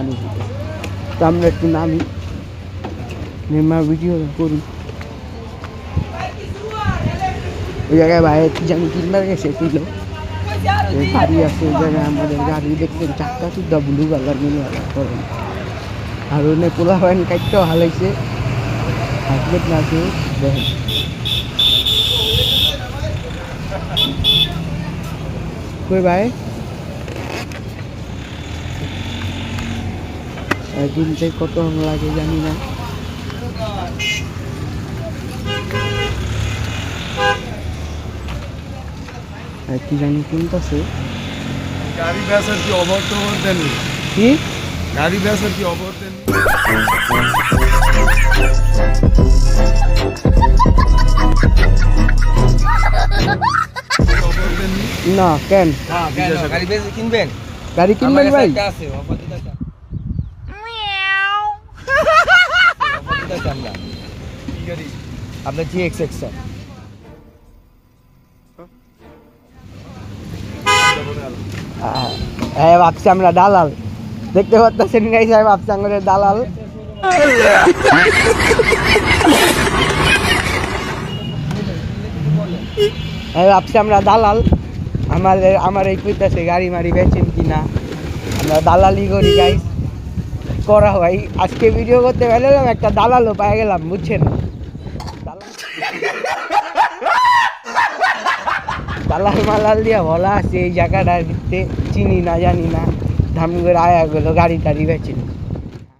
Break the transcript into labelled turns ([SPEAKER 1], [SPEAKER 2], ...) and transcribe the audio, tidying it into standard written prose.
[SPEAKER 1] পানি দিতে। তো আমরা একটু নামি নেমা ভিডিও করি। ওই জায়গায় বাইরে কি জানি কিনবার গেছে কিলো গাড়ি আছে ওই জায়গায় আমাদের গাড়ি দেখতেন চাক্কা সুদ্ধা ব্লু কালার নীল কালার করেন। আর ওখানে পোলা ভ্যান কাটতেও হালাইছে হাসবেট না আছে দেখেন। কই ভাই কিনতে কত লাগে জানি না। কি জানি কিনতেছে
[SPEAKER 2] গাড়ি বেচার কি অবর টবর দেননি?
[SPEAKER 1] কি
[SPEAKER 2] গাড়ি বেচার কি অবর দেননি?
[SPEAKER 1] না কেন
[SPEAKER 2] গাড়ি বেচে কিনবেন?
[SPEAKER 1] গাড়ি কিনবেন ভাই?
[SPEAKER 2] আপনার GX স্যার
[SPEAKER 1] হ্যাঁ ভাবছি আমরা দালাল দেখতে পাচ্ছেন গাই সাহেব ভাবছি আমাদের দালাল। হ্যাঁ ভাবছি আমরা দালাল আমার এই কইতাছে গাড়ি মারি বেচেন কিনা আমরা দালালি করি গাই করা হয়। আজকে ভিডিও করতে পারলাম একটা দালালও পাই গেলাম বুঝছেন। দালাল মালাল দিয়া বলা আছে এই জায়গাটা চিনি না জানি না ধাম করে আয়া গেলো গাড়ি টাড়ি বেচেন।